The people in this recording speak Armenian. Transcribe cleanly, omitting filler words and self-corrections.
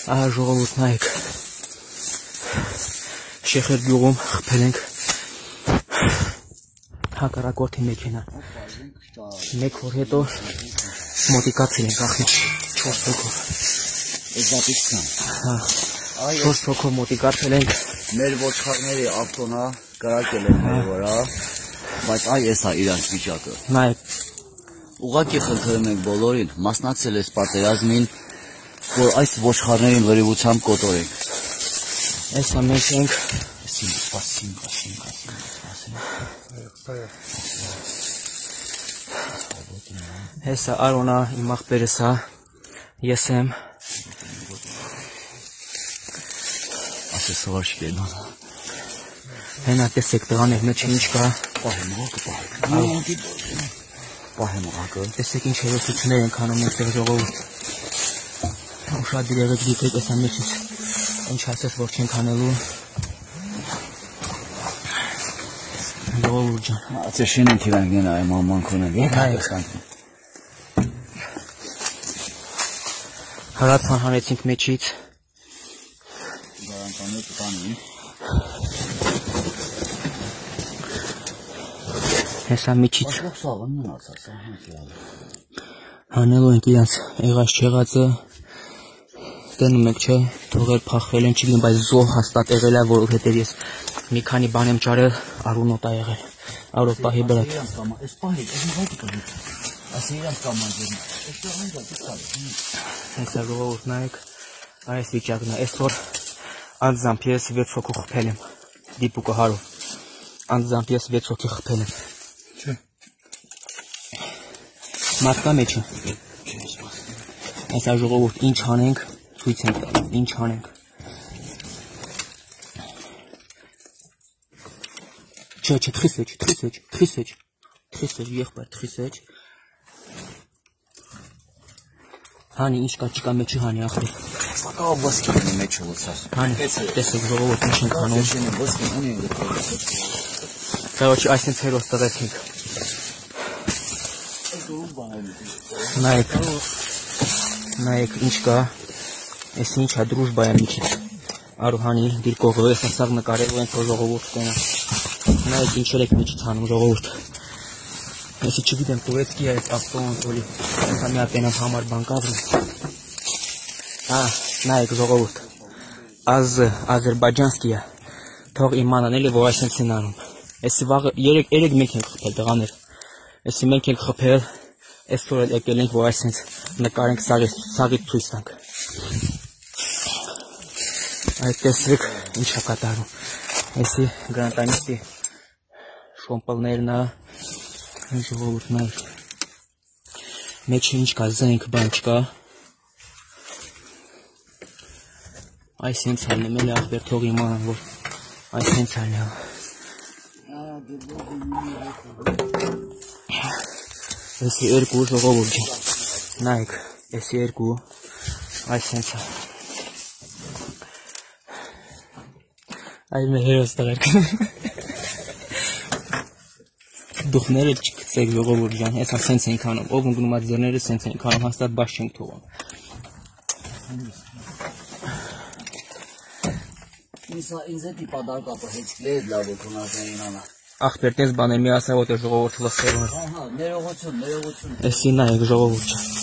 Ահա ժողովուրդ նայեք։ Շեխեր գյուղում խփել ենք հակառակորդի մեքենան։ Մեկ օր հետո մոտիկացել ենք ախի 4 հոգով։ Էզապիսքան։ Հա։ 4 հոգով մոտիկացել ենք։ Մեր ոչխարների ավտոնա կրակել են մեր վրա, բայց այ էսա իրանց վիճակը։ Նայեք։ Ուղղակի խնդրում ենք բոլորին, մասնակցել այս պատերազմին, որ այս ոչխարներին լրիվությամբ կոտորենք։ Էսա մենք ենք։ Սպասին։ Հեսա Արոնա իմ աղբերս հա, ես եմ։ Ասես սվարշկերն հա։ Հենա տեսեք տղաներ մեջը ինչ կա։ Պահեմ աղակը։ Տեսեք ինչ հերոսություններ ենք անում այստեղ ժողովուրդ։ Ուշադիր եղեք դիտեք էսա մեջից ինչ ասես որ չենք անելու։ Ժողովուրդ ջան։ Ացեշին են թիվան գնա այ մամանքոն են։ Հարացան հանեցինք մեջից։ Բարանկանոց տանի։ Հեսա մեջից։ Ոսաղն մնացած, հանելու ենք իրանց եղած չեղածը։ Տենում եք չէ, թողել փախվել են չգիտեմ, բայց զոհ հաստատ եղել է, որովհետև ես մի քանի բան եմ ճարել, Արունոտ է եղել։ Արո պահի բրակ։ Այս պահի, այս նվայտի կլի։ Այս իրանց կամանջերն։ Հեսա ժողովուրդ նայեք, այս վիճակն է, այսօր անձամբ ես 6 հոգու խփել եմ, դիպուկը հարով, անձամբ ես 6 հոգի խփել եմ։ Չէ։ Մարդկա մեջը։ Հեսա ժողովուրդ ինչ անենք, ցույց ենք տալու, ինչ անենք։ Չէ, թրիսեջ, եղբայր, թրիսեջ։ Հանի, ինչ կա, չկա մեջը հանի, ախր։ Սակա ոսկին է մեջը լցած։ Հանի, տեսեք ժողովուրդ ինչ ենք անում։ Ոսկին ունի են գտել։ Կարոչի, այսինց հերոս տղեկ ենք։ Նայեք, ինչ կա, ես ինչ է դրուժբա է միջից։ Արուհանի, դիրկողը, ես ասավ նկարելու ենք, որ ժողովուրդ կենա։ Նայեք, ինչեր եք միջից հանում ժողովուրդ։ Եսի չգիտեմ, տուրեցկի է, այս ավտոն, տոլի, ենքա մի ապենան համար բան կավրում։ Նայեք ժողովուրդ, ազերբաջանսկի է, թող իմանան էլի, որ այսենց են անում։ Եսի վաղը, երեկ մենք ենք խփել տղաներ, եսի մենք ենք խփել, այսօր էլ եկել ենք, որ այսենց նկարենք սաղից ցույց տանք։ Այդ տեսեք ինչ է կատարում։ Եսի գրանտանիստի շոմպլներն է, ժողովուրդ նայեք։ Մեջը ինչ կա, զենք բան չկա։ Այս հենց հալնեմ էլ աղբեր թող իմանան, որ այս հենց հալնեմ։ Եսի երկու ժողովուրդ ջան, նայեք, եսի երկու, այս հենց է։ Այ մեր հերոս տղերք։ Դուխները չկծեք ժողովուրդ ջան, եսա սենց ենք անում, ով ընգնում այդ ձերները սենց ենք անում, հաստատ բաց չենք թողում։ Ինձ էտի պադարկապը հեծքլեր լավ ոքոնազային անա։ Ախպեր տես բաներ մի ասա, որ ժողովուրդ լսել։ Ահա, ներողություն։ Եսի նայեք ժողովուրդ ջան։